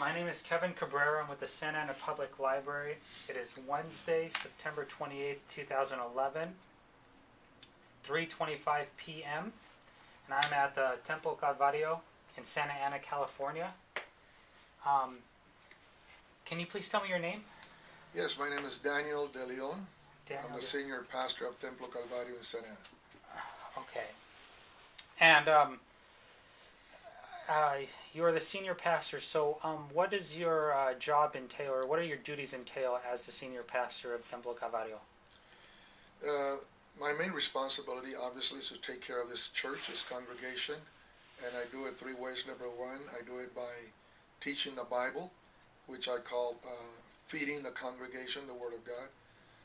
My name is Kevin Cabrera. I'm with the Santa Ana Public Library. It is Wednesday, September 28th, 2011, 3:25 p.m. and I'm at the Templo Calvario in Santa Ana, California. Can you please tell me your name? Yes, my name is Daniel De Leon. Daniel. I'm the senior pastor of Templo Calvario in Santa Ana. Okay. And you're the senior pastor, so what does your job entail, or what are your duties entail as the senior pastor of Templo Calvario? My main responsibility, obviously, is to take care of this church, this congregation, and I do it three ways. Number one, I do it by teaching the Bible, which I call feeding the congregation the Word of God.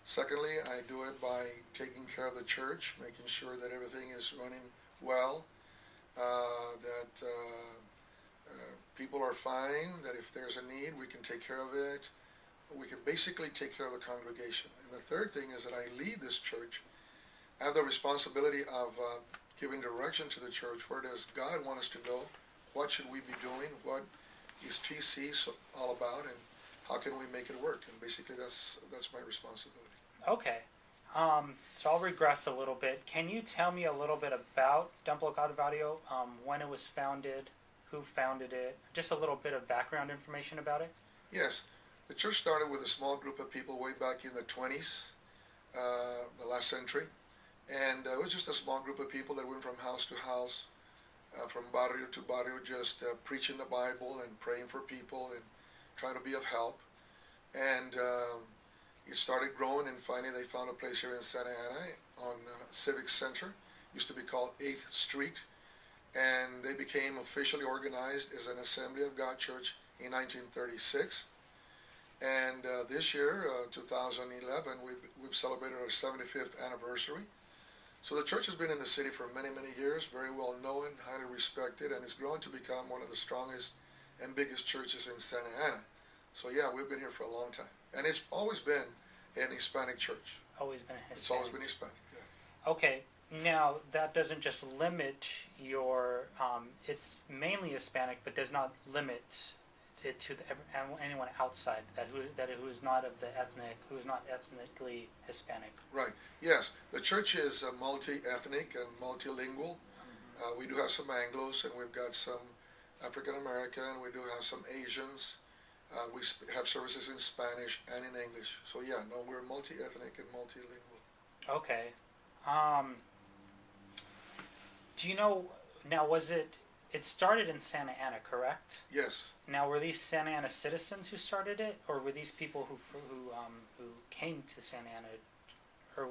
Secondly, I do it by taking care of the church, making sure that everything is running well, that people are fine, that if there's a need, we can take care of it. We can basically take care of the congregation. And the third thing is that I lead this church. I have the responsibility of giving direction to the church. Where does God want us to go? What should we be doing? What is TC all about? And how can we make it work? And basically that's my responsibility. Okay. So I'll regress a little bit. Can you tell me a little bit about Templo Calvario, when it was founded, who founded it, just a little bit of background information about it? Yes. The church started with a small group of people way back in the 20s, the last century. And it was just a small group of people that went from house to house, from barrio to barrio, just preaching the Bible and praying for people and trying to be of help. And it started growing, and finally they found a place here in Santa Ana on Civic Center. Used to be called 8th Street. And they became officially organized as an Assembly of God church in 1936. And this year, 2011, we've celebrated our 75th anniversary. So the church has been in the city for many, many years, very well known, highly respected, and it's grown to become one of the strongest and biggest churches in Santa Ana. So yeah, we've been here for a long time. And it's always been an Hispanic church. Always been a Hispanic. It's always been Hispanic, yeah. Okay. Now, that doesn't just limit your, it's mainly Hispanic, but does not limit it to anyone outside who is not ethnically Hispanic. Right. Yes. The church is multi-ethnic and multilingual. We do have some Anglos, and we've got some African American. We do have some Asians. We have services in Spanish and in English. So yeah, no, we're multi-ethnic and multilingual. Okay. Do you know, now it started in Santa Ana, correct? Yes. Now, were these Santa Ana citizens who started it, or were these people who came to Santa Ana, or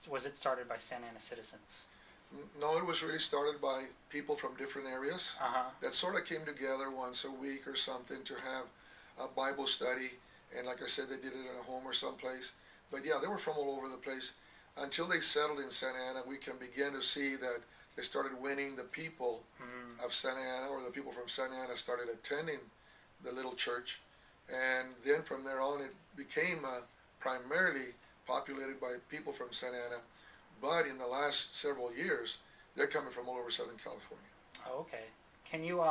was it started by Santa Ana citizens? No, it was really started by people from different areas that sort of came together once a week or something to have a Bible study. And like I said, they did it in a home or someplace. But yeah, they were from all over the place. Until they settled in Santa Ana, we can begin to see that they started winning the people of Santa Ana, or the people from Santa Ana started attending the little church. And then from there on, it became primarily populated by people from Santa Ana. But in the last several years, they're coming from all over Southern California. Oh, okay. Can you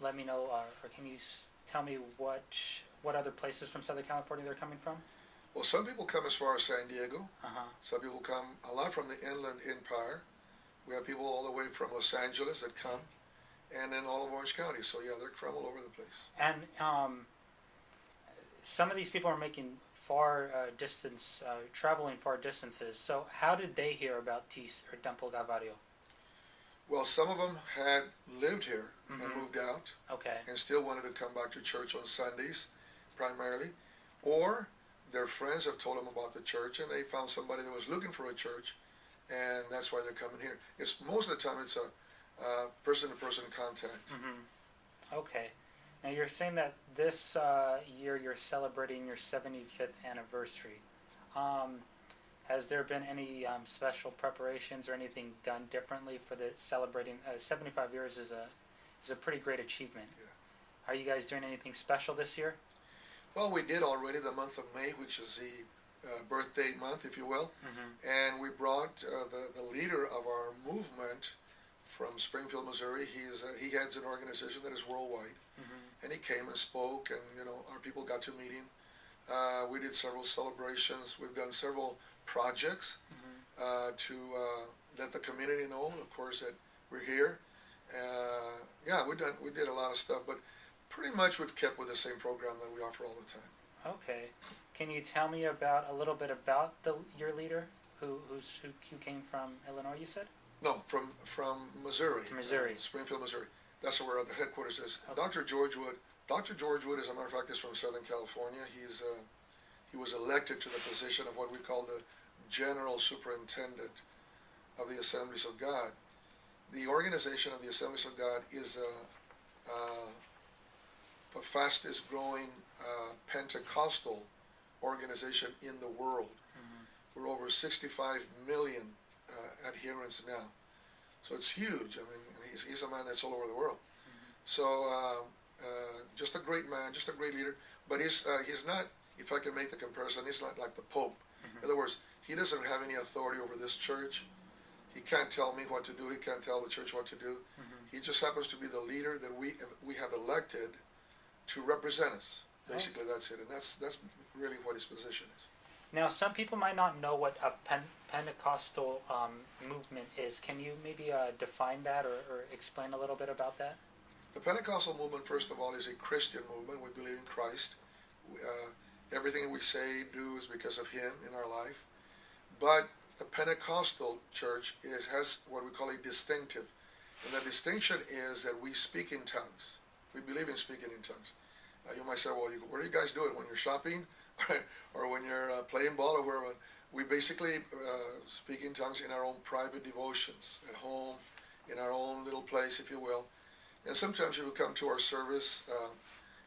let me know, or can you tell me what other places from Southern California they're coming from? Well, some people come as far as San Diego. Uh-huh. Some people come a lot from the Inland Empire. We have people all the way from Los Angeles that come, and then all of Orange County. So yeah, they're from all over the place. And some of these people are making traveling far distances. So how did they hear about Templo Calvario? Well, some of them had lived here and moved out. Okay. And still wanted to come back to church on Sundays, primarily, or their friends have told them about the church, and they found somebody that was looking for a church, and that's why they're coming here. It's most of the time it's a person-to-person contact. Okay. Now you're saying that this year you're celebrating your 75th anniversary. Has there been any special preparations or anything done differently for the celebrating? 75 years is a pretty great achievement. Yeah. Are you guys doing anything special this year? Well, we did already the month of May, which is the birthday month, if you will, and we brought the leader of our movement from Springfield, Missouri. He heads an organization that is worldwide, and he came and spoke, and our people got to meet him. We did several celebrations. We've done several projects to let the community know, of course, that we're here. Yeah, we did a lot of stuff, but pretty much we've kept with the same program that we offer all the time. Okay. Can you tell me about a little bit about your leader who came from Illinois, you said? No, from Missouri. Missouri. Springfield, Missouri. That's where the headquarters is. Okay. Dr. George Wood. Dr. George Wood, as a matter of fact, is from Southern California. He was elected to the position of what we call the General Superintendent of the Assemblies of God. The organization of the Assemblies of God is the fastest growing Pentecostal organization in the world. We're over 65 million adherents now. So it's huge. I mean, he's a man that's all over the world. So just a great man, just a great leader. But he's not, if I can make the comparison, he's not like the Pope. In other words, he doesn't have any authority over this church. He can't tell me what to do. He can't tell the church what to do. He just happens to be the leader that we have elected to represent us. Basically, that's it. And that's really what his position is. Now, some people might not know what a Pentecostal movement is. Can you maybe define that or explain a little bit about that? The Pentecostal movement, first of all, is a Christian movement. We believe in Christ. Everything we say, do is because of Him in our life. But the Pentecostal church has what we call a distinctive. And the distinction is that we speak in tongues. We believe in speaking in tongues. You might say, well, where do you guys do it? When you're shopping? Or when you're playing ball or wherever? We basically speak in tongues in our own private devotions, at home, in our own little place, if you will. And sometimes if you come to our service,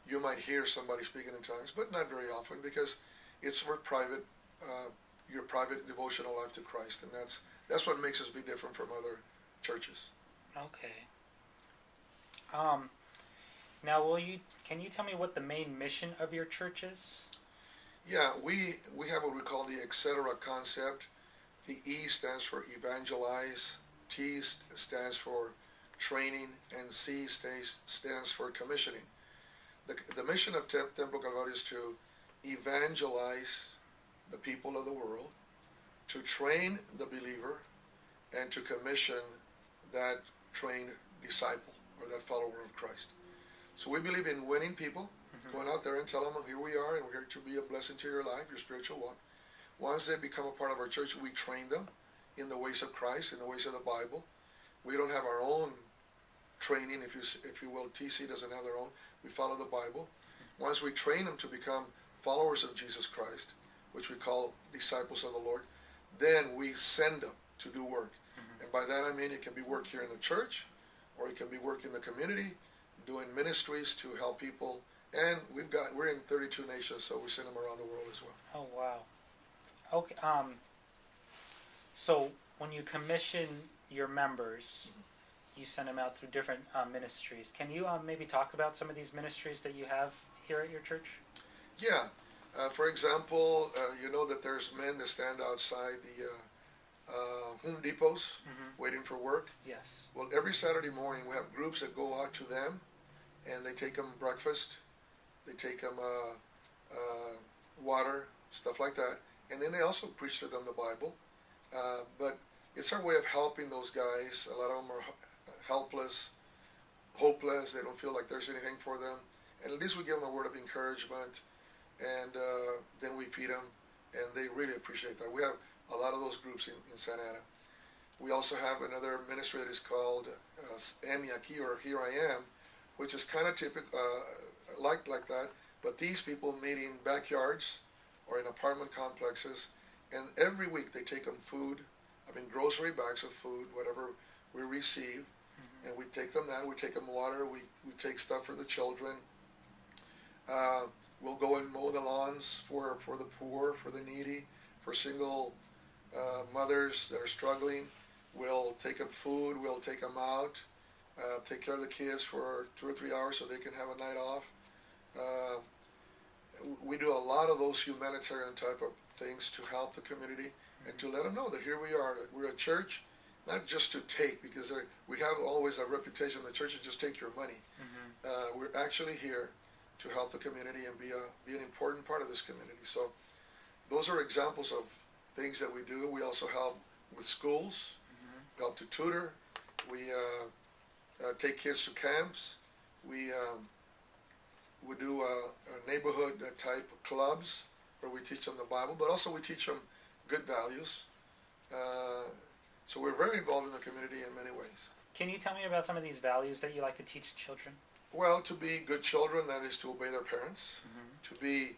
you might hear somebody speaking in tongues, but not very often, because it's for private, your private devotional life to Christ, and that's what makes us be different from other churches. Okay. Now, can you tell me what the main mission of your church is? Yeah, we have what we call the etc. concept. The E stands for evangelize, T stands for training, and C stands for commissioning. The mission of Templo Calvario is to evangelize the people of the world, to train the believer, and to commission that trained disciple or that follower of Christ. So we believe in winning people, going out there and telling them, here we are, and we're here to be a blessing to your life, your spiritual walk. Once they become a part of our church, we train them in the ways of Christ, in the ways of the Bible. We don't have our own training, if you will. TC doesn't have their own. We follow the Bible. Once we train them to become followers of Jesus Christ, which we call disciples of the Lord, then we send them to do work. And by that I mean it can be work here in the church, or it can be work in the community, doing ministries to help people. And we're in 32 nations, so we send them around the world as well. Oh, wow. Okay. So when you commission your members, you send them out through different ministries. Can you maybe talk about some of these ministries that you have here at your church? Yeah. For example, you know that there's men that stand outside the Home Depots waiting for work. Yes. Well, every Saturday morning we have groups that go out to them, and they take them breakfast, they take them water, stuff like that, and then they also preach to them the Bible. But it's our way of helping those guys. A lot of them are helpless, hopeless. They don't feel like there's anything for them. And at least we give them a word of encouragement, and then we feed them, and they really appreciate that. We have a lot of those groups in Santa Ana. We also have another ministry that is called Emi Aquí, or Here I Am, which is kind of typical, like that, but these people meet in backyards or in apartment complexes, and every week they take them food, grocery bags of food, whatever we receive, and we take them that, we take them water, we take stuff for the children. We'll go and mow the lawns for the poor, for the needy, for single mothers that are struggling. We'll take them food, we'll take them out, take care of the kids for 2 or 3 hours so they can have a night off. We do a lot of those humanitarian type of things to help the community and to let them know that here we are, we're a church, not just to take, because we have always a reputation the churches just take your money. We're actually here to help the community and be an important part of this community. So those are examples of things that we do. We also help with schools. We help to tutor. We take kids to camps. We do neighborhood type clubs where we teach them the Bible, but also we teach them good values. So we're very involved in the community in many ways. Can you tell me about some of these values that you like to teach children? Well, to be good children, that is to obey their parents, to be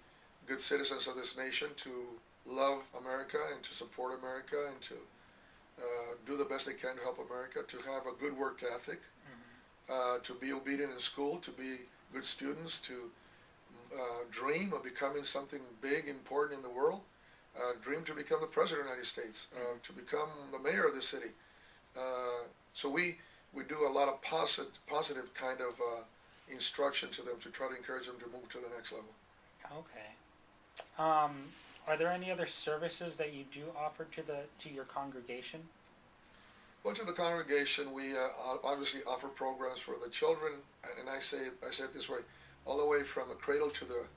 good citizens of this nation, to love America and to support America and to do the best they can to help America, to have a good work ethic, to be obedient in school, to be good students, to dream of becoming something big, important in the world, dream to become the President of the United States, to become the mayor of the city. So we do a lot of positive kind of instruction to them to try to encourage them to move to the next level. Okay. Are there any other services that you do offer to your congregation? Well, to the congregation, we obviously offer programs for the children, and I say it this way, all the way from the cradle to the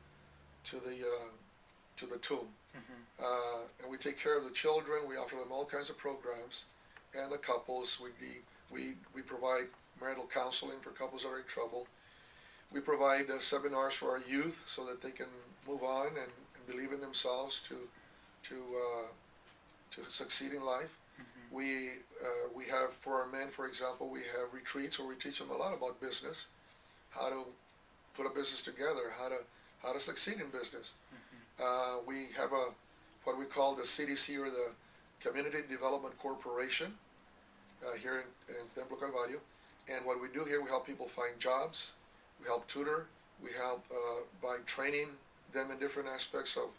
tomb. And we take care of the children. We offer them all kinds of programs, and the couples. We provide marital counseling for couples that are in trouble. We provide seminars for our youth so that they can move on and believe in themselves to succeed in life. We have, for our men, for example, we have retreats where we teach them a lot about business, how to put a business together, how to succeed in business. We have what we call the CDC, or the Community Development Corporation, here in Templo Calvario. And what we do here, we help people find jobs, we help tutor, we help by training them in different aspects of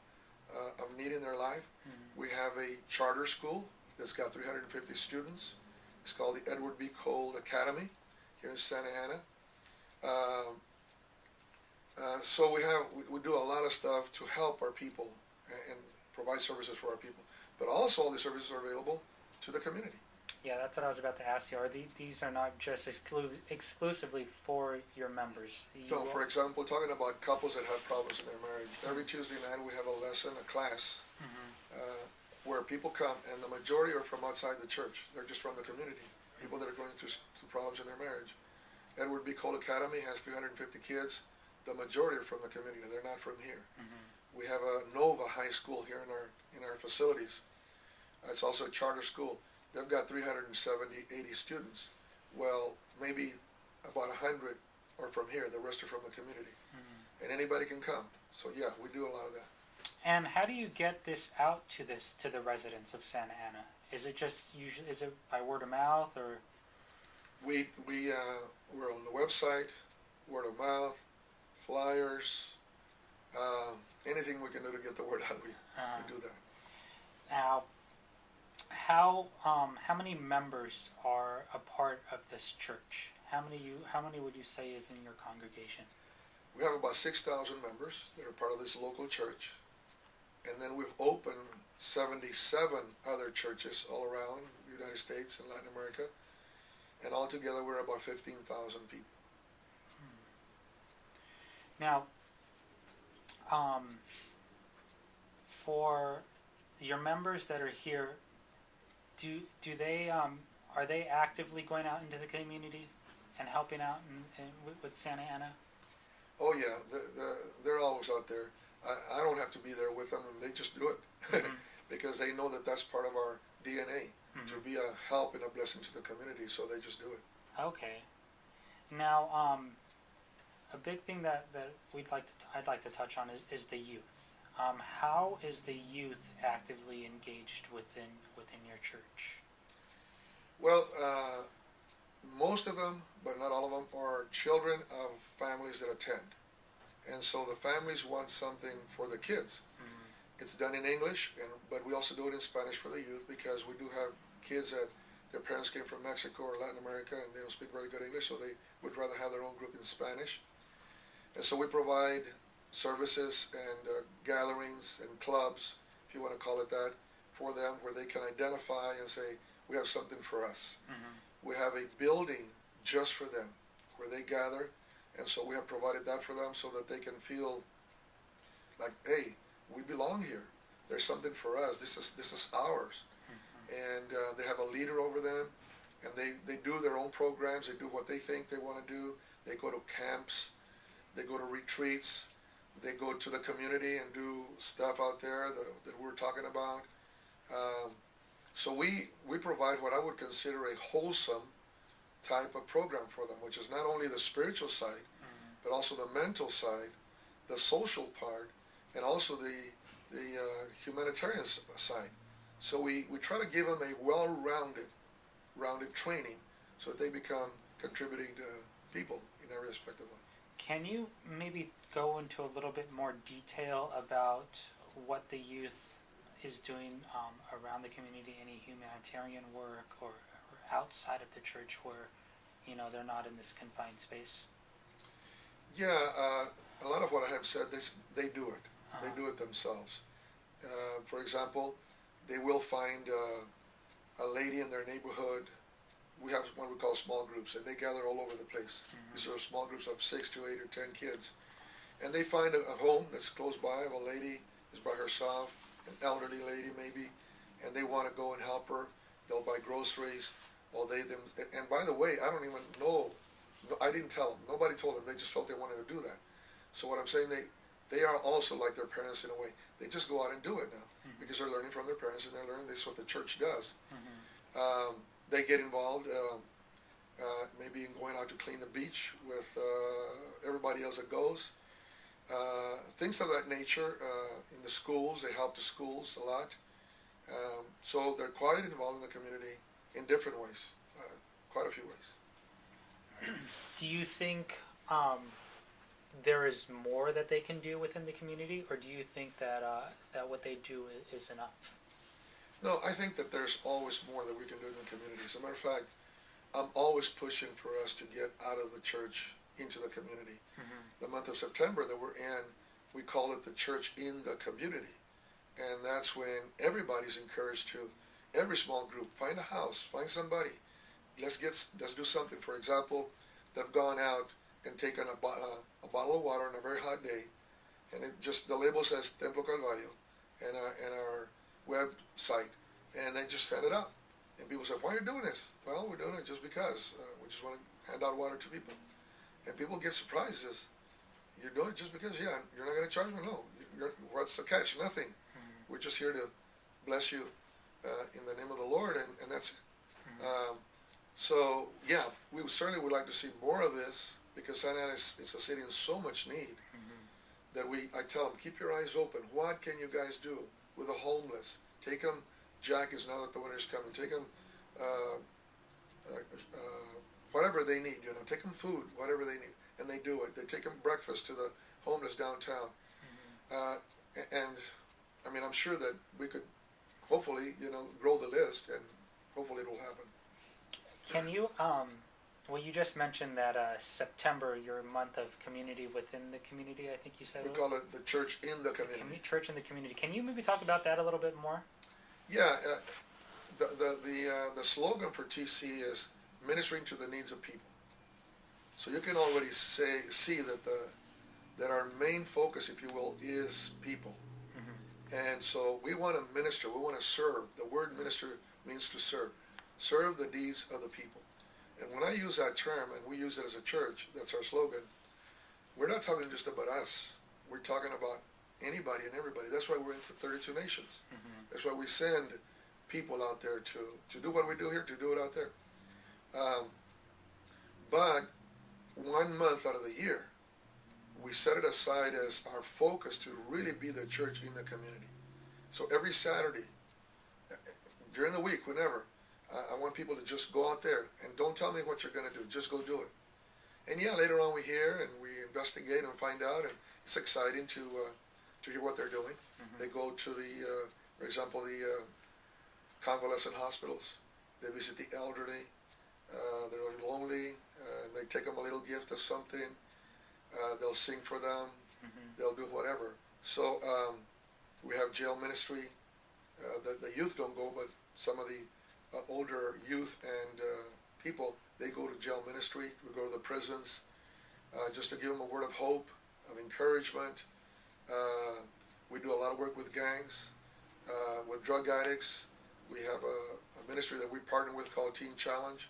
need in their life. We have a charter school that's got 350 students. It's called the Edward B. Cole Academy here in Santa Ana. So we do a lot of stuff to help our people and provide services for our people. But also all these services are available to the community. Yeah, that's what I was about to ask you. These are not just exclusively for your members? No, for example, talking about couples that have problems in their marriage. Every Tuesday night we have a lesson, a class, where people come, and the majority are from outside the church. They're just from the community, people that are going through problems in their marriage. Edward B. Cole Academy has 350 kids. The majority are from the community. They're not from here. We have a Nova High School here in our facilities. It's also a charter school. They've got 80 students. Well, maybe about 100 are from here. The rest are from the community. And anybody can come. So yeah, we do a lot of that. And how do you get this out to the residents of Santa Ana? Is it just usually, is it by word of mouth, or? We're on the website, word of mouth, flyers, anything we can do to get the word out. We do that. Now, how many members are a part of this church? How many would you say is in your congregation? We have about 6,000 members that are part of this local church, and then we've opened 77 other churches all around the United States and Latin America, and altogether we're about 15,000 people. Now, for your members that are here, do they are they actively going out into the community and helping out with Santa Ana? Oh yeah, they're always out there. I don't have to be there with them, and they just do it because they know that that's part of our DNA, to be a help and a blessing to the community. So they just do it. Okay. Now, a big thing that I'd like to touch on is the youth. How is the youth actively engaged within your church? Well, most of them, but not all of them, are children of families that attend. And so the families want something for the kids. It's done in English, but we also do it in Spanish for the youth, because we do have kids that their parents came from Mexico or Latin America and they don't speak very good English, so they would rather have their own group in Spanish. And so we provide services and gatherings and clubs, if you want to call it that, for them, where they can identify and say, we have something for us. Mm-hmm. We have a building just for them where they gather, and so we have provided that for them so that they can feel like, hey, we belong here. There's something for us. This is ours. Mm-hmm. And they have a leader over them, and they do their own programs. They do what they think they want to do. They go to camps. They go to retreats. They go to the community and do stuff out there that we're talking about. So we provide what I would consider a wholesome type of program for them, which is not only the spiritual side, but also the mental side, the social part, and also the humanitarian side. So we try to give them a rounded training so that they become contributing people in every aspect of life. Can you maybe go into a little bit more detail about what the youth is doing around the community, any humanitarian work or outside of the church where, they're not in this confined space? Yeah, a lot of what I have said, they do it. Uh-huh. They do it themselves. For example, they will find a lady in their neighborhood. We have what we call small groups, and they gather all over the place. Mm-hmm. These are small groups of 6 to 8 or 10 kids. And they find a home that's close by of a lady is by herself, an elderly lady maybe, and they want to go and help her. They'll buy groceries. And by the way, I don't even know. I didn't tell them. Nobody told them. They just felt they wanted to do that. So what I'm saying, they are also like their parents in a way. They just go out and do it now because they're learning from their parents, and they're learning this is what the church does. They get involved maybe in going out to clean the beach with everybody else that goes. Things of that nature. In the schools, they help the schools a lot. So they're quite involved in the community in different ways, quite a few ways. Do you think there is more that they can do within the community, or do you think that what they do is enough? No, I think that there's always more that we can do in the community. As a matter of fact, I'm always pushing for us to get out of the church into the community. The month of September that we're in, we call it the church in the community. And that's when everybody's encouraged to, every small group, find a house, find somebody. Let's do something. For example, they've gone out and taken a bottle of water on a very hot day, and the label says Templo Calvario and our website, and they just send it out. And people say, why are you doing this? Well, we're doing it just because we just want to hand out water to people. And people get surprised. You're doing it just because? Yeah, you're not going to charge me? No. What's the catch? Nothing. We're just here to bless you in the name of the Lord, and that's it. So, yeah, we certainly would like to see more of this because Santa Ana is a city in so much need that I tell them, keep your eyes open. What can you guys do with the homeless? Take them jackets now that the winter's coming. Take them whatever they need, take them food, whatever they need. And they do it. They take them breakfast to the homeless downtown. And, I mean, I'm sure that we could hopefully, grow the list, and hopefully it will happen. Can you, you just mentioned that September, your month of community within the community, I think you said. We call it the church in the community. Church in the community. Can you maybe talk about that a little bit more? Yeah, the slogan for TC is ministering to the needs of people. So you can already see that our main focus, if you will, is people. And so we want to minister, we want to serve. The word minister means to serve. Serve the needs of the people. And when I use that term, and we use it as a church, that's our slogan, we're not talking just about us. We're talking about anybody and everybody. That's why we're into 32 nations. That's why we send people out there to do what we do here, to do it out there. But 1 month out of the year, we set it aside as our focus to really be the church in the community. So every Saturday, during the week, whenever, I want people to just go out there and don't tell me what you're going to do. Just go do it. And yeah, later on we hear and we investigate and find out, and it's exciting to hear what they're doing. They go to for example, the convalescent hospitals. They visit the elderly. They're lonely. They take them a little gift of something. They'll sing for them. They'll do whatever. So we have jail ministry. The youth don't go, but some of the older youth and people, they go to jail ministry. We go to the prisons just to give them a word of hope, of encouragement. We do a lot of work with gangs, with drug addicts. We have a ministry that we partner with called Teen Challenge,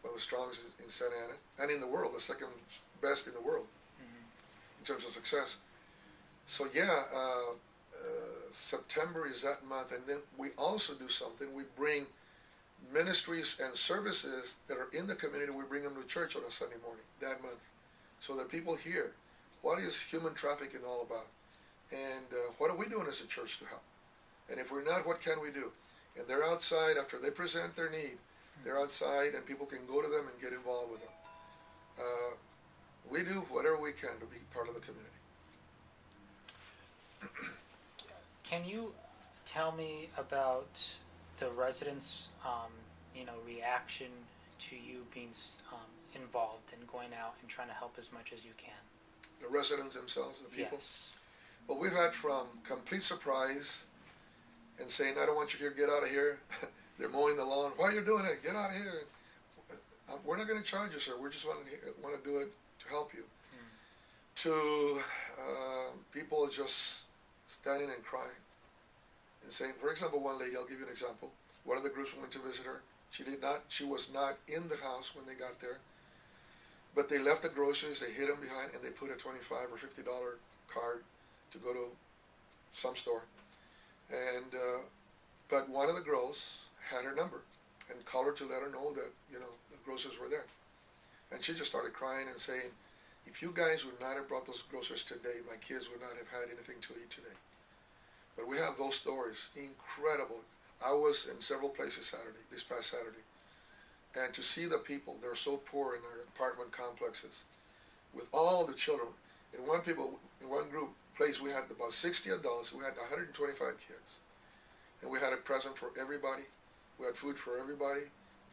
one of the strongest in Santa Ana and in the world, the second best in the world in terms of success. So yeah, September is that month, and then we also do something. We bring ministries and services that are in the community. We bring them to church on a Sunday morning that month, so that people hear what is human trafficking all about, and what are we doing as a church to help. And if we're not, what can we do? And they're outside after they present their need. They're outside, and people can go to them and get involved with them. We do whatever we can to be part of the community. Can you tell me about the residents' reaction to you being involved and going out and trying to help as much as you can? The residents themselves, the people? Yes. Well, we've had from complete surprise and saying, I don't want you here, get out of here. They're mowing the lawn. Why are you doing it? Get out of here. We're not going to charge you, sir. We just want to do it to help you. To people just standing and crying and saying, for example, one lady, I'll give you an example. One of the groups went to visit her. She was not in the house when they got there, but they left the groceries, they hid them behind, and they put a $25 or $50 card to go to some store. And but one of the girls had her number and called her to let her know that the groceries were there. And she just started crying and saying, if you guys would not have brought those groceries today, my kids would not have had anything to eat today. But we have those stories, incredible. I was in several places this past Saturday, and to see the people, they're so poor in our apartment complexes, with all the children. In one group place, we had about 60 adults, we had 125 kids, and we had a present for everybody. We had food for everybody.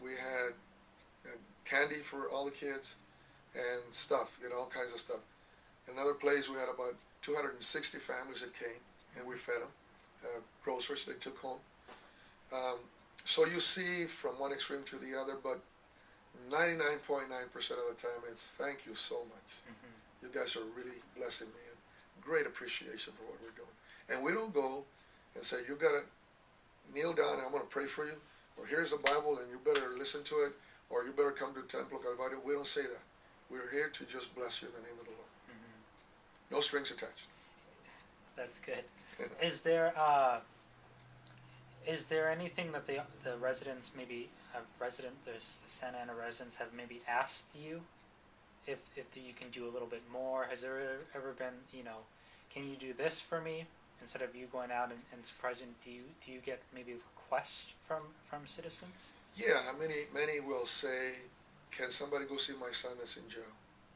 We had candy for all the kids, and stuff, all kinds of stuff. Another place, we had about 260 families that came, and we fed them groceries they took home. So you see from one extreme to the other, but 99.9% of the time, it's thank you so much. You guys are really blessing me, and great appreciation for what we're doing. And we don't go and say, you got to kneel down and I'm going to pray for you, or here's the Bible and you better listen to it, or you better come to Templo Calvario. We don't say that. We're here to just bless you in the name of the Lord. No strings attached. That's good. Is there anything that the residents, maybe the Santa Ana residents, have maybe asked you if you can do a little bit more? Has there ever been, can you do this for me, instead of you going out and surprising? Do you get maybe requests from citizens? Yeah, many will say, can somebody go see my son that's in jail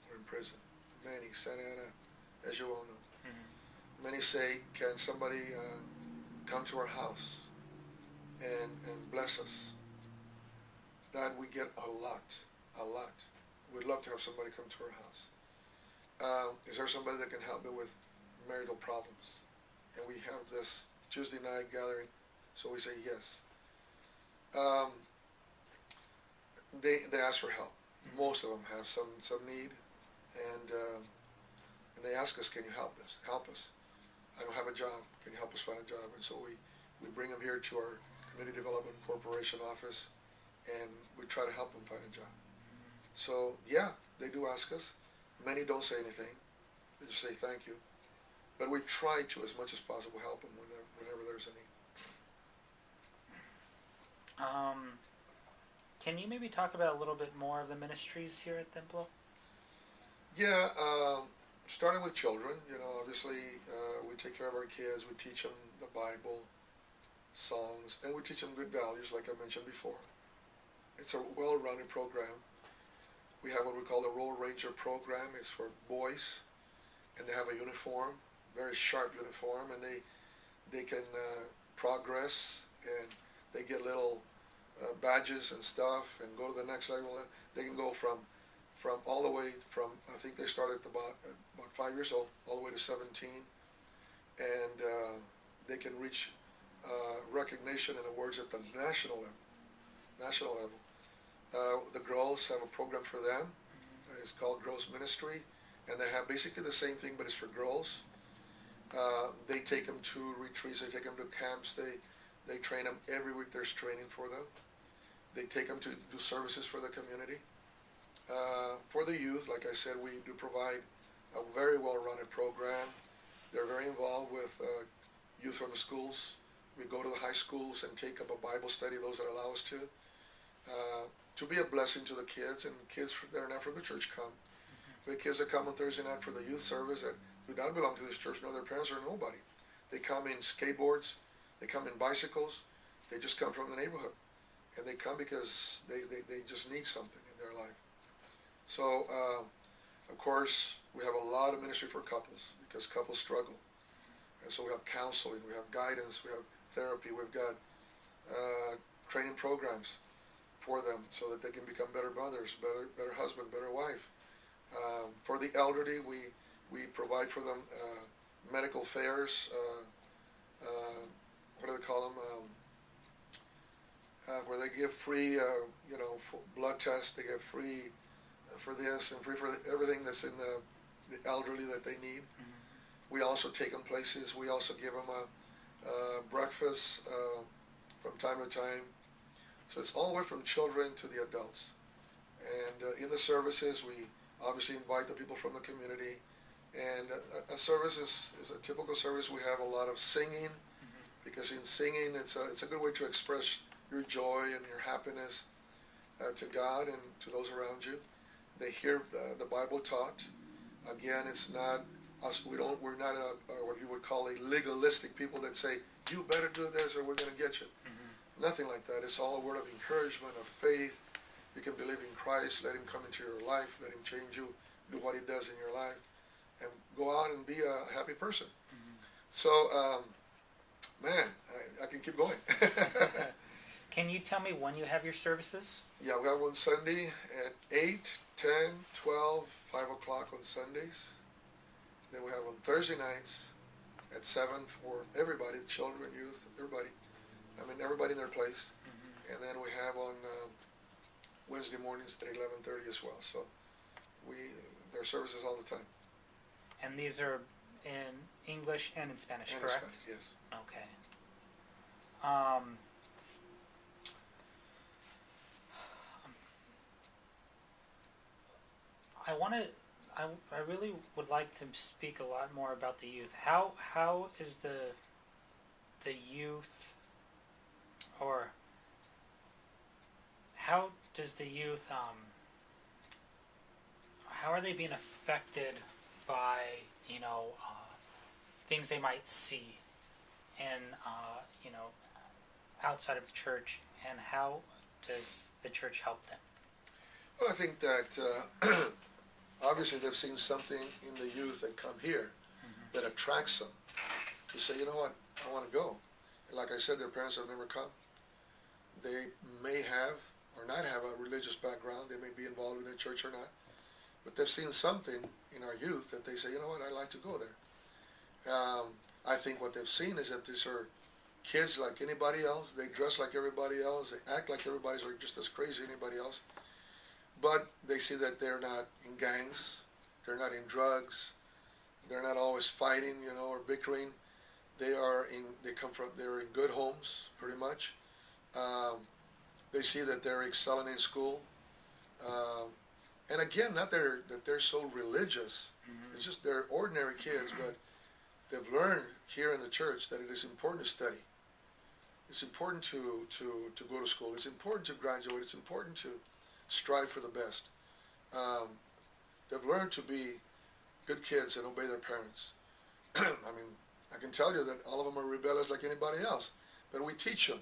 or in prison? Many, Santa Ana, as you all know. Many say, can somebody come to our house and bless us? That we get a lot. We'd love to have somebody come to our house. Is there somebody that can help me with marital problems? And we have this Tuesday night gathering, so we say yes. They ask for help. Most of them have some need, and they ask us, can you help us? I don't have a job. Can you help us find a job? And so we bring them here to our Community Development Corporation office, and we try to help them find a job. So yeah, they do ask us. Many don't say anything. They just say thank you. But we try to, as much as possible, help them whenever there's a need. Can you maybe talk about a little bit more of the ministries here at Templo? Yeah, starting with children, obviously we take care of our kids. We teach them the Bible, songs, and we teach them good values, like I mentioned before. It's a well-rounded program. We have what we call the Road Ranger program. It's for boys, and they have a uniform, very sharp uniform, and they can progress, and they get little badges and stuff, and go to the next level. They can go from all the way from, I think they start at about 5 years old, all the way to 17, and they can reach recognition and awards at the national level. national level. The girls have a program for them. It's called Girls Ministry, and they have basically the same thing, but it's for girls. They take them to retreats. They take them to camps. They train them every week. There's training for them. They take them to do services for the community. For the youth, like I said, we do provide a very well-run program. They're very involved with youth from the schools. We go to the high schools and take up a Bible study, those that allow us to be a blessing to the kids, and kids that are not from the church come. We have kids that come on Thursday night for the youth service that do not belong to this church, no, their parents are nobody. They come in skateboards, they come in bicycles, they just come from the neighborhood. And they come because they just need something in their life. So, of course, we have a lot of ministry for couples because couples struggle. And so we have counseling, we have guidance, we have therapy, we've got training programs for them so that they can become better mothers, better husband, better wife. For the elderly, we provide for them medical fairs, what do they call them? Where they give free, blood tests, they give free for this and free for everything that's in the elderly that they need. We also take them places. We also give them a breakfast from time to time. So it's all the way from children to the adults. And in the services, we obviously invite the people from the community. And a service is a typical service. We have a lot of singing, because in singing, it's a good way to express your joy and your happiness to God and to those around you. They hear the Bible taught. Again, it's not us. We're not what you would call a legalistic people that say, you better do this or we're going to get you. Nothing like that. It's all a word of encouragement, of faith. You can believe in Christ, let him come into your life, let him change you, do what he does in your life, and go out and be a happy person. So, man, I can keep going. Can you tell me when you have your services? Yeah, we have one Sunday at 8, 10, 12, 5 o'clock on Sundays. Then we have on Thursday nights at 7 for everybody, children, youth, everybody. I mean, everybody in their place. And then we have on Wednesday mornings at 11:30 as well. So there are services all the time. And these are in English and in Spanish, And correct? in Spanish, yes. Okay. I really would like to speak a lot more about the youth. How is the youth, or how does the youth how are they being affected by things they might see and outside of the church, and how does the church help them? Well, I think that obviously they've seen something in the youth that come here that attracts them to say, you know what, I want to go. And like I said, their parents have never come. They may have or not have a religious background. They may be involved in a church or not. But they've seen something in our youth that they say, you know what, I'd like to go there. I think what they've seen is that these are kids like anybody else. They dress like everybody else. They act like everybody's or just as crazy as anybody else. But they see that they're not in gangs. They're not in drugs. They're not always fighting, or bickering. They're in good homes, pretty much. They see that they're excelling in school. And again, not that they're so religious. It's just they're ordinary kids, but they've learned here in the church that it is important to study. It's important to go to school. It's important to graduate. It's important to strive for the best. They've learned to be good kids and obey their parents. I mean, I can tell you that all of them are rebellious like anybody else, but we teach them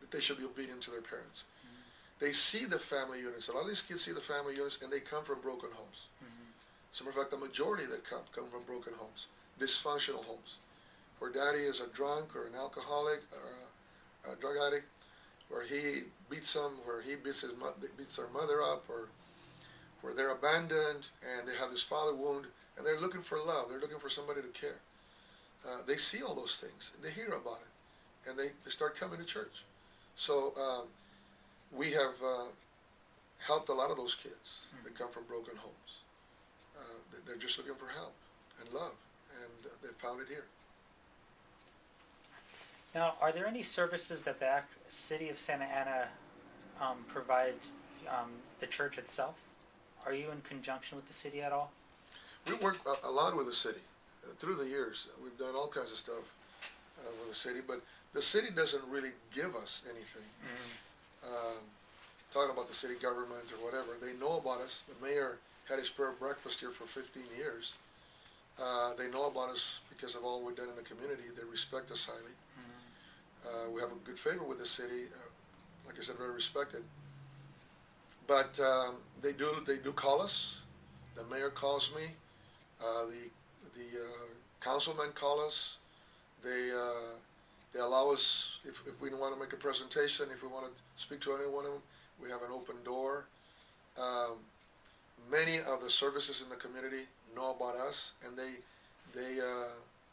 that they should be obedient to their parents. They see the family units. A lot of these kids see the family units, and they come from broken homes. As a matter of fact, the majority that come from broken homes, dysfunctional homes, where daddy is a drunk or an alcoholic or a drug addict, where he beats them, where he beats their mother up, or where they're abandoned and they have this father wound, and they're looking for love. They're looking for somebody to care. They see all those things. They hear about it, and they start coming to church. So we have helped a lot of those kids that come from broken homes. They're just looking for help and love, and they found it here. Now, are there any services that the city of Santa Ana provide the church itself? Are you in conjunction with the city at all? We work a lot with the city through the years. We've done all kinds of stuff with the city, but the city doesn't really give us anything. Talking about the city government or whatever, they know about us. The mayor had his prayer breakfast here for 15 years. They know about us because of all we've done in the community. They respect us highly. We have a good favor with the city. Like I said, very respected. But they do call us. The mayor calls me. The councilmen call us. They allow us, if we want to make a presentation, if we want to speak to any one of them, we have an open door. Many of the services in the community know about us, and they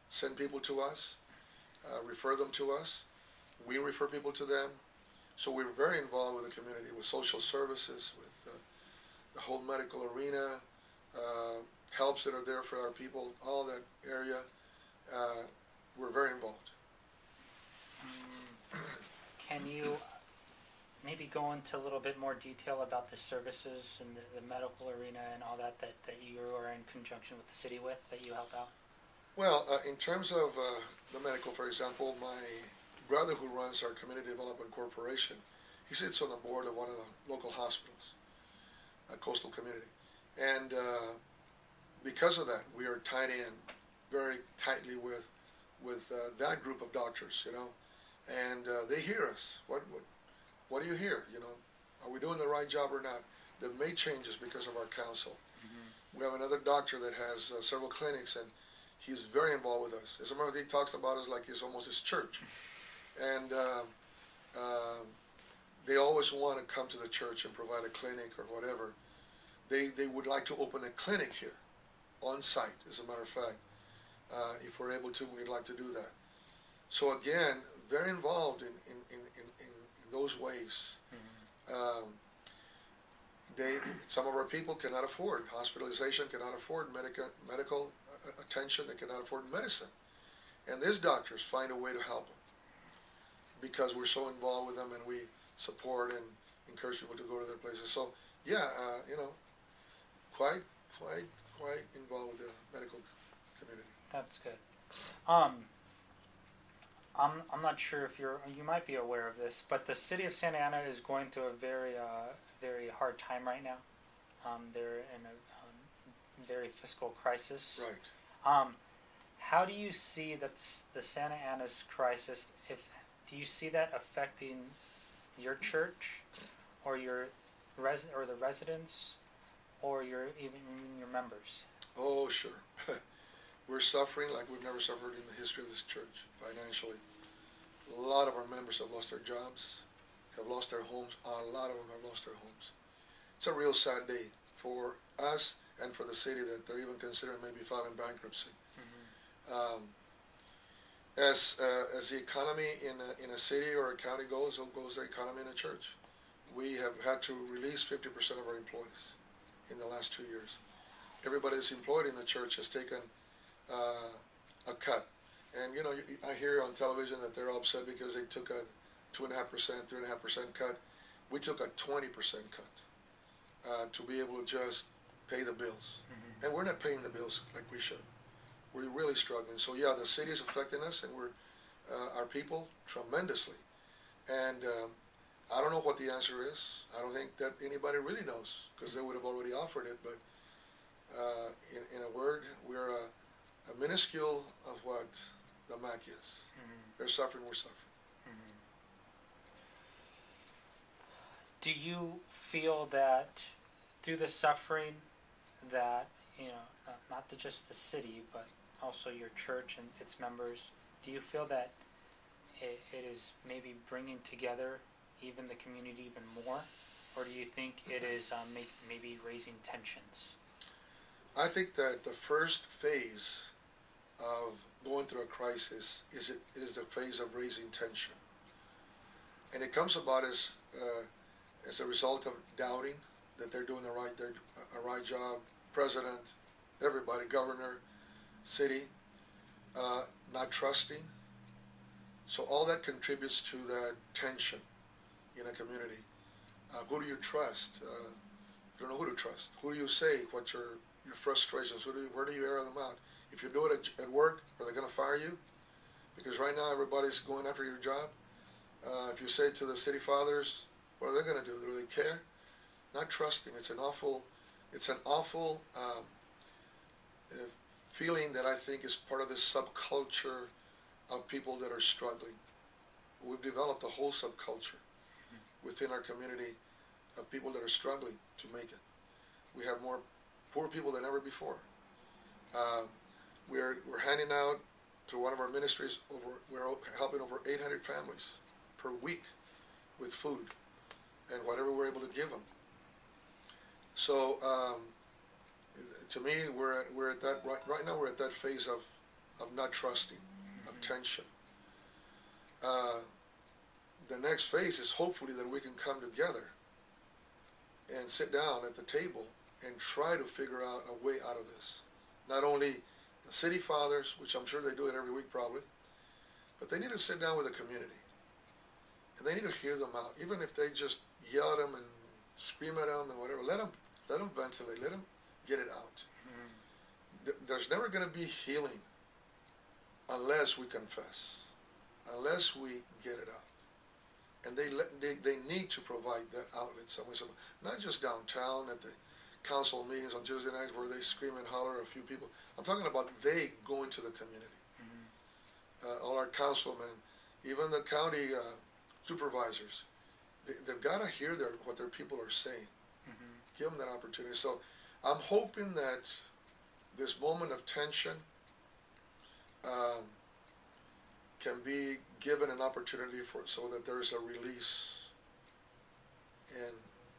send people to us, refer them to us. We refer people to them. So we're very involved with the community, with social services, with the whole medical arena, helps that are there for our people, all that area. We're very involved. Can you maybe go into a little bit more detail about the services and the medical arena and all that you are in conjunction with the city with, that you help out? Well, in terms of the medical, for example, my brother who runs our Community Development Corporation, he sits on the board of one of the local hospitals, a coastal community. And because of that, we are tied in very tightly with that group of doctors, you know. And they hear us. What do you hear? You know, are we doing the right job or not? They've made changes because of our council. We have another doctor that has several clinics, and he's very involved with us. As a matter of fact, he talks about us like it's almost his church. And they always want to come to the church and provide a clinic or whatever. They would like to open a clinic here, on site, as a matter of fact. If we're able to, we'd like to do that. So again, very involved in those ways. Some of our people cannot afford hospitalization, cannot afford medical attention, they cannot afford medicine. And these doctors find a way to help them because we're so involved with them, and we support and encourage people to go to their places. So yeah, you know, quite involved with the medical community. That's good. I'm not sure if you might be aware of this, but the city of Santa Ana is going through a very hard time right now. They're in a very fiscal crisis. Right. How do you see that the Santa Ana's crisis? Do you see that affecting your church, or your the residents, or even your members? Oh, sure. We're suffering like we've never suffered in the history of this church financially. A lot of our members have lost their jobs, have lost their homes. A lot of them have lost their homes. It's a real sad day for us and for the city that they're even considering maybe filing bankruptcy. As the economy in a city or a county goes, so goes the economy in a church. We have had to release 50% of our employees in the last 2 years. Everybody that's employed in the church has taken a cut. And you know, I hear on television that they're upset because they took a 2.5%, 3.5% cut. We took a 20% cut to be able to just pay the bills. And we're not paying the bills like we should. We're really struggling. So yeah, the city is affecting us, and we're our people tremendously. And I don't know what the answer is. I don't think that anybody really knows, because they would have already offered it. But in a word, we're a minuscule of what the MAC is. They're suffering, we're suffering. Do you feel that through the suffering that, you know, not just the city, but also your church and its members, do you feel that it is maybe bringing together even the community even more? Or do you think it is maybe raising tensions? I think that the first phase of going through a crisis is the phase of raising tension. And it comes about as as a result of doubting that they're doing a right job. President, everybody, governor, city, not trusting. So all that contributes to that tension in a community. Who do you trust? You don't know who to trust. Who do you say? What's your frustrations? Where do you air them out? If you do it at work, are they going to fire you? Because right now everybody's going after your job. If you say to the city fathers, what are they going to do? Do they care? Not trusting. It's an awful feeling that I think is part of this subculture of people that are struggling. We've developed a whole subculture within our community of people that are struggling to make it. We have more poor people than ever before. We're handing out through one of our ministries we're helping over 800 families per week with food and whatever we're able to give them. So to me, we're at that right now. We're at that phase of not trusting, of tension. The next phase is hopefully that we can come together and sit down at the table and try to figure out a way out of this. Not only the city fathers, which I'm sure they do it every week probably, but they need to sit down with the community. And they need to hear them out. Even if they just yell at them and scream at them and whatever, let them ventilate, let them get it out. There's never going to be healing unless we confess, unless we get it out. And they need to provide that outlet somewhere. Not just downtown at the council meetings on Tuesday nights where they scream and holler at a few people. I'm talking about they go into the community. All our councilmen, even the county supervisors, they've got to hear what their people are saying. Give them that opportunity. So I'm hoping that this moment of tension can be given an opportunity so that there's a release, and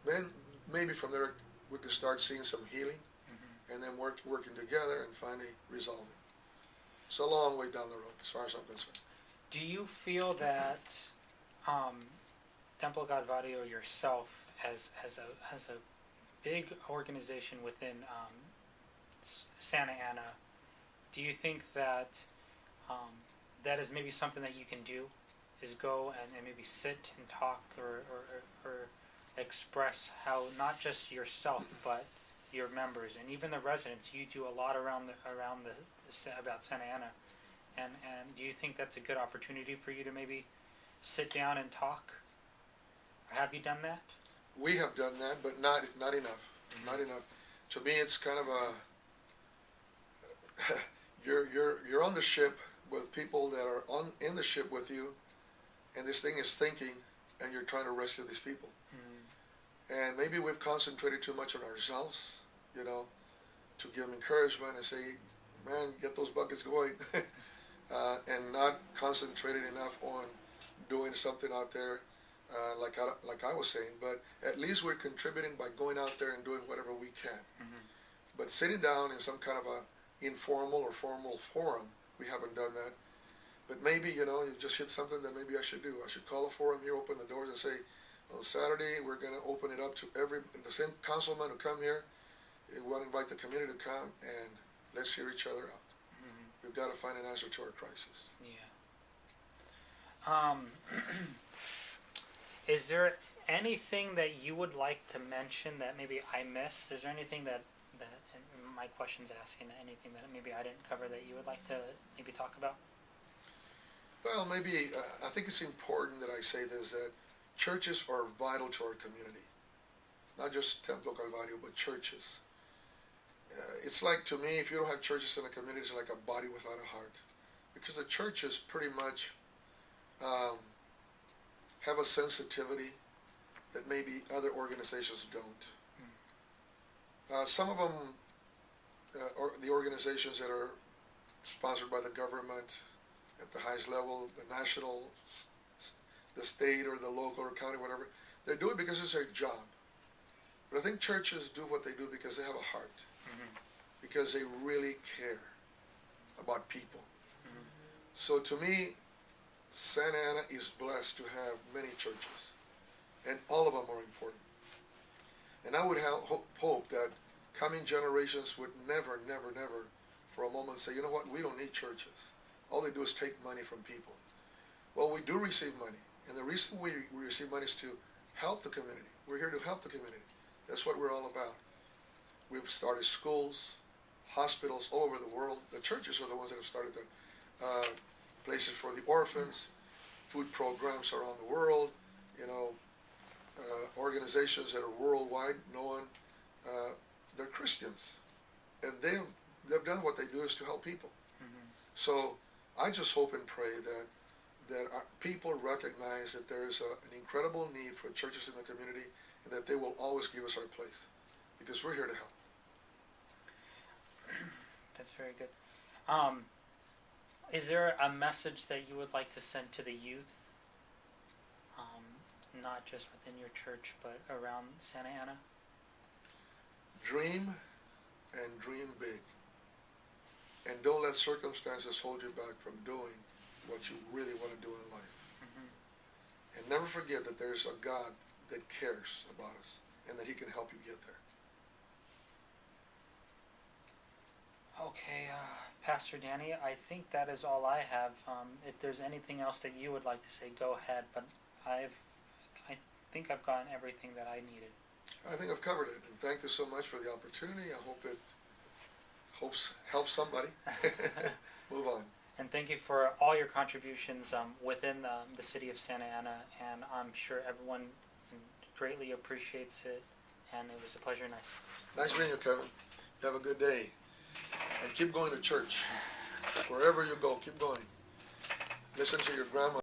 then maybe from there we can start seeing some healing, and then working together and finally resolving. It's a long way down the road as far as I'm concerned. Do you feel that Templo Calvario yourself, as a big organization within Santa Ana, do you think that that is maybe something that you can do, is go and maybe sit and talk or express how not just yourself but your members and even the residents, you do a lot around about Santa Ana, and do you think that's a good opportunity for you to maybe sit down and talk? Or have you done that? We have done that, but not enough. Not enough. To me, it's kind of a you're on the ship with people that are in the ship with you, and this thing is thinking, and you're trying to rescue these people. And maybe we've concentrated too much on ourselves, to give them encouragement and say, man, get those buckets going, and not concentrated enough on doing something out there, like I was saying. But at least we're contributing by going out there and doing whatever we can. But sitting down in some kind of a informal or formal forum, we haven't done that. But maybe, you just hit something that maybe I should do. I should call a forum here, open the doors and say, on Saturday, we're going to open it up to the same councilman who come here. We want to invite the community to come, and let's hear each other out. We've got to find an answer to our crisis. Yeah. Is there anything that you would like to mention that maybe I missed? Is there anything that my question's asking, anything that maybe I didn't cover that you would like to maybe talk about? Well, maybe I think it's important that I say this, that churches are vital to our community. Not just Templo Calvario, but churches. It's like, to me, if you don't have churches in a community, it's like a body without a heart. Because the churches pretty much have a sensitivity that maybe other organizations don't. Some of them, the organizations that are sponsored by the government at the highest level, the national, the state or the local or county, whatever, they do it because it's their job. But I think churches do what they do because they have a heart, because they really care about people. So to me, Santa Ana is blessed to have many churches. and all of them are important. And I would hope that coming generations would never, never, never for a moment say, you know what, we don't need churches. All they do is take money from people. Well, we do receive money, and the reason we receive money is to help the community. We're here to help the community. That's what we're all about. We've started schools, hospitals all over the world. The churches are the ones that have started the places for the orphans, food programs around the world, you know, organizations that are worldwide known. They're Christians, and they've done what they do is to help people. Mm-hmm. So I just hope and pray that people recognize that there is an incredible need for churches in the community, and that they will always give us our place, because we're here to help. That's very good. Is there a message that you would like to send to the youth, not just within your church, but around Santa Ana? Dream, and dream big. And don't let circumstances hold you back from doing what you really want to do in life. Mm-hmm. And never forget that there's a God that cares about us, and that He can help you get there. Okay, Pastor Danny, I think that is all I have. If there's anything else that you would like to say, go ahead. But I think I've gotten everything that I needed. I think I've covered it, and thank you so much for the opportunity. I hope it helps somebody. Move on. And thank you for all your contributions within the city of Santa Ana, and I'm sure everyone greatly appreciates it, and it was a pleasure. Nice meeting you, Kevin. You have a good day. And keep going to church. Wherever you go, keep going. Listen to your grandma.